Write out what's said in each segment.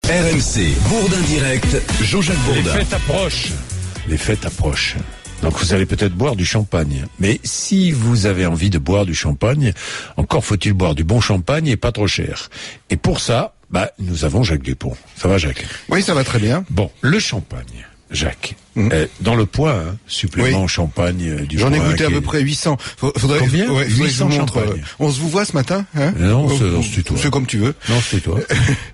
RMC, Bourdin Direct, Jean-Jacques Bourdin. Les fêtes approchent. Donc vous allez peut-être boire du champagne. Mais si vous avez envie de boire du champagne, encore faut-il boire du bon champagne et pas trop cher. Et pour ça, nous avons Jacques Dupont. Ça va, Jacques? Oui, ça va très bien. Bon, le champagne, Jacques. Dans le point, supplément champagne du J'en ai point goûté à peu près 800. Combien? Faudrait 800 champagne. On se vous voit ce matin, hein? Non, c'est tutoie. C'est comme tu veux. Non, c'est toi.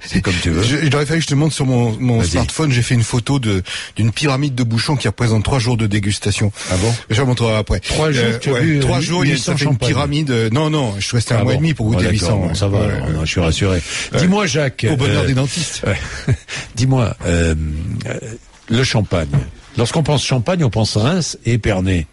C'est comme tu veux. Il aurait fallu que je te montre sur mon smartphone, j'ai fait une photo d'une pyramide de bouchons qui représente 3 jours de dégustation. Ah bon? Je la montrerai après. 3 jours, tu as vu 3 jours, il y a une pyramide. Non, je suis resté un mois et demi pour goûter 800. Bon, ça va, je suis rassuré. Dis-moi, Jacques. Au bonheur des dentistes. Dis-moi, le champagne. Lorsqu'on pense champagne, on pense Reims et Épernay.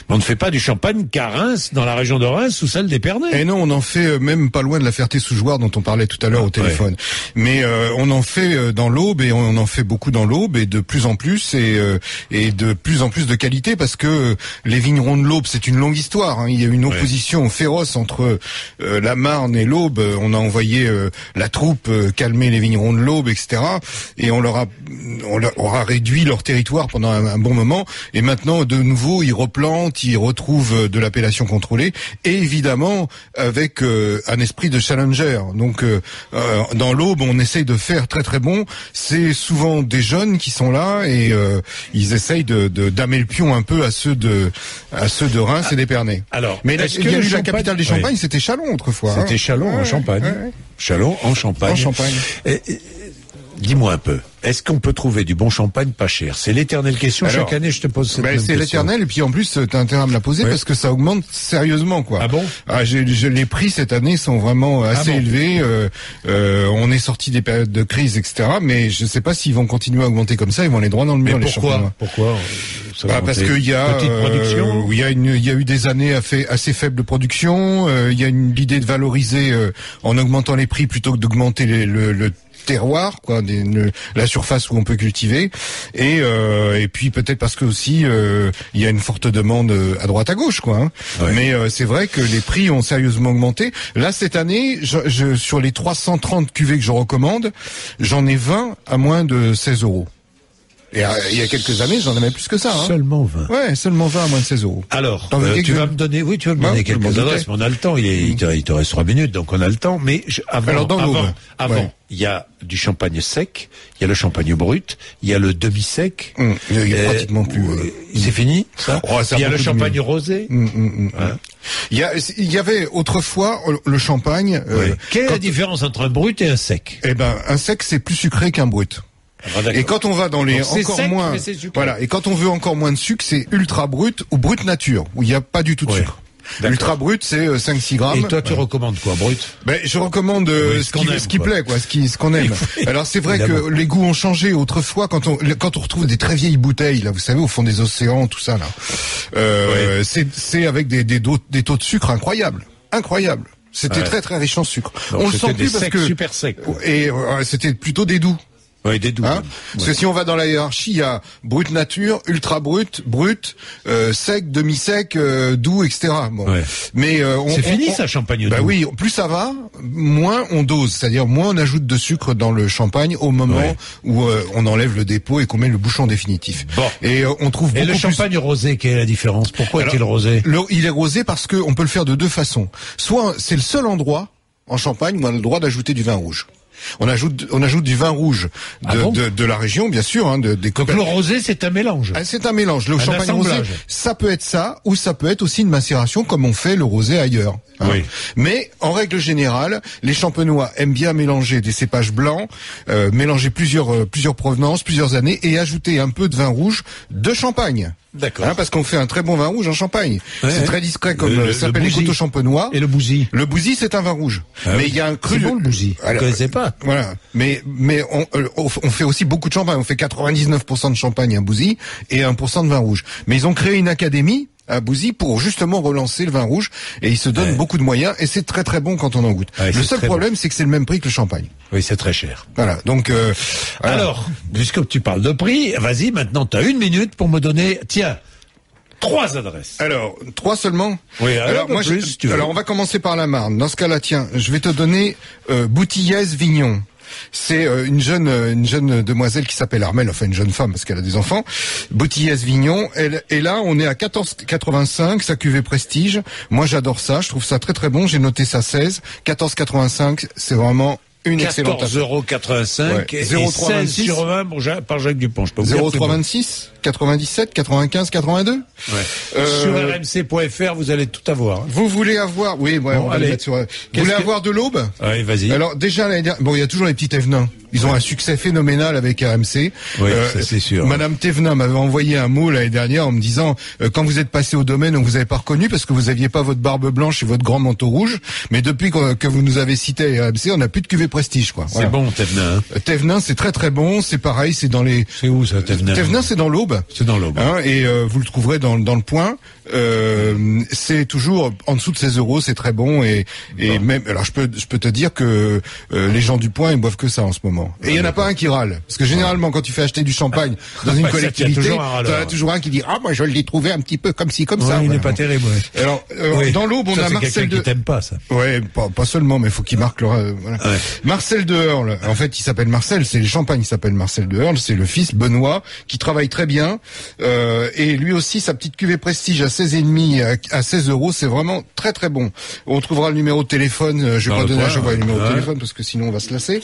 Mais on ne fait pas du champagne qu'à Reims, dans la région de Reims ou celle d'Épernay. Et non, on en fait même pas loin de la Ferté-sous-Jouarre dont on parlait tout à l'heure au téléphone. Mais on en fait dans l'Aube et on en fait beaucoup dans l'Aube et de plus en plus et de plus en plus de qualité parce que les vignerons de l'Aube, c'est une longue histoire. Hein. Il y a une opposition féroce entre la Marne et l'Aube. On a envoyé la troupe calmer les vignerons de l'Aube, etc. Et on leur a réduit leur territoire pendant un bon moment. Et maintenant, de nouveau, ils replantent, ils retrouvent de l'appellation contrôlée, et évidemment avec un esprit de challenger. Donc dans l'Aube, on essaye de faire très très bon. C'est souvent des jeunes qui sont là et ils essayent damer le pion un peu à ceux de Reims et d'Épernay. Alors, mais la capitale des Champagnes, c'était Châlons autrefois. C'était Châlons en Champagne. Ouais. Châlons en Champagne. En Champagne. Dis-moi un peu, est-ce qu'on peut trouver du bon champagne pas cher? C'est l'éternelle question. Alors, chaque année, je te pose cette même question. C'est l'éternelle, et puis en plus, t'as intérêt à me la poser parce que ça augmente sérieusement, quoi. Ah bon? Les prix cette année sont vraiment assez élevés. On est sorti des périodes de crise, etc. Mais je sais pas s'ils vont continuer à augmenter comme ça. Ils vont aller droit dans le mur, les champagnes. Pourquoi? Parce qu'il y a petite production. Il y a eu des années assez faibles de production. Il y a l'idée de valoriser en augmentant les prix plutôt que d'augmenter le terroir, quoi, la surface où on peut cultiver, et puis peut-être parce que aussi il y a une forte demande à droite à gauche, quoi. Hein. Ouais. Mais c'est vrai que les prix ont sérieusement augmenté. Là cette année, sur les 330 cuvées que je recommande, j'en ai 20 à moins de 16 €. Et il y a quelques années, j'en avais plus que ça. Hein. Seulement 20. Ouais, seulement 20 à moins de 16 €. Alors, tu vas me donner, quelques adresses, mais on a le temps. Il te reste 3 minutes, donc on a le temps. Mais avant, il y a du champagne sec, il y a le champagne brut, il y a le demi-sec. Il y a pratiquement plus. C'est fini, ça. Il y a le champagne rosé. Hein. Il y avait autrefois le champagne. Quelle est la différence entre un brut et un sec? Eh ben, un sec c'est plus sucré qu'un brut. Et quand on va dans les et quand on veut encore moins de sucre, c'est ultra brut ou brut nature où il n'y a pas du tout de sucre. Ultra brut, c'est 5-6 grammes. Et toi, tu recommandes quoi, brut? Je recommande ce qui plaît, quoi, ce qu'on aime. Alors c'est vrai que les goûts ont changé. Autrefois, quand on retrouve des très vieilles bouteilles, là, vous savez, au fond des océans, tout ça, là, c'est avec des taux de sucre incroyables. C'était très très riche en sucre. Donc, on le sent plus parce que super sec. Et c'était plutôt des doux. Oui, des doux. Hein parce que si on va dans la hiérarchie, il y a brut nature, ultra brut, sec, demi-sec, doux, etc. Bon. Mais c'est fini ça, champagne doux. Oui, plus ça va, moins on dose, c'est-à-dire moins on ajoute de sucre dans le champagne au moment où on enlève le dépôt et qu'on met le bouchon définitif. Bon. Et on trouve beaucoup le champagne rosé, quelle est la différence? Pourquoi est-il rosé? Il est rosé parce que on peut le faire de deux façons. Soit c'est le seul endroit en Champagne où on a le droit d'ajouter du vin rouge. On ajoute du vin rouge de la région, bien sûr. Hein, donc le rosé, c'est un mélange. C'est un mélange. Le champagne rosé, ça peut être ça, ou ça peut être aussi une macération comme on fait le rosé ailleurs. Hein. Oui. Mais en règle générale, les champenois aiment bien mélanger des cépages blancs, mélanger plusieurs provenances, plusieurs années, et ajouter un peu de vin rouge de Champagne. D'accord. Hein, parce qu'on fait un très bon vin rouge en Champagne. C'est très discret comme ça s'appelle les coteaux champenois. Et le bousy. Le bousy, c'est un vin rouge. Mais il y a un cru. C'est bon le bousy. Je ne connaissais pas. Voilà. Mais on fait aussi beaucoup de champagne. On fait 99% de champagne à bousy et 1% de vin rouge. Mais ils ont créé une académie à Bouzy pour justement relancer le vin rouge et ils se donnent beaucoup de moyens et c'est très très bon quand on en goûte. Le seul problème c'est que c'est le même prix que le champagne. Oui, c'est très cher. Voilà. Donc alors, puisque tu parles de prix, vas-y, maintenant tu as 1 minute pour me donner 3 adresses. Alors, 3 seulement? Oui, alors moi alors on va commencer par la Marne. Dans ce cas-là, tiens, je vais te donner Boutilliez Vignon. C'est une jeune demoiselle qui s'appelle Armelle, enfin une jeune femme parce qu'elle a des enfants. Botillès-Vignon. Et là, on est à 14,85, sa cuvée Prestige. Moi, j'adore ça. Je trouve ça très très bon. J'ai noté ça 16. 14,85, c'est vraiment une excellente. 14,85 ouais. et 16 sur 20 par Jacques Dupont. 0,326, 97, 95, 82. Ouais. Sur rmc.fr, vous allez tout avoir. Hein. Vous voulez avoir, oui, ouais, bon, on va le mettre sur. Vous voulez avoir de l'Aube? Oui, vas-y. Alors déjà, bon, il y a toujours les petits Thévenins. Ils ont un succès phénoménal avec RMC. Oui, ça c'est sûr. Madame Thévenin m'avait envoyé un mot l'année dernière en me disant quand vous êtes passé au domaine, on vous avait pas reconnu parce que vous aviez pas votre barbe blanche et votre grand manteau rouge. Mais depuis que vous nous avez cité RMC, on n'a plus de cuvée Prestige, quoi. Voilà. C'est bon, Thévenin. Hein. Thévenin, c'est très très bon. C'est pareil, c'est dans les. C'est où ça, Thévenin? Thévenin, c'est dans l'Aube. C'est dans l'Aube. Hein, et vous le trouverez dans le Point. C'est toujours en dessous de 16 €, c'est très bon et même. Alors je peux te dire que les gens du Point ils boivent que ça en ce moment. Et il y en a pas un qui râle, parce que généralement quand tu fais acheter du champagne dans une collectivité, t'en as toujours un qui dit moi je l'ai trouvé un petit peu comme ci comme ça. Il n'est pas terrible. Ouais. Alors dans l'Aube on a Marcel qui t'aime pas ça. Ouais, pas seulement, mais il faut qu'il marque le. Voilà. Ouais. Marcel de Hurle. En fait, il s'appelle Marcel. C'est les champagnes. Il s'appelle Marcel de Hurle. C'est le fils Benoît qui travaille très bien. Et lui aussi, sa petite cuvée Prestige à 16,5 à 16 €. C'est vraiment très très bon. On trouvera le numéro de téléphone. Je vais pas donner à chaque fois le numéro de téléphone parce que sinon on va se lasser.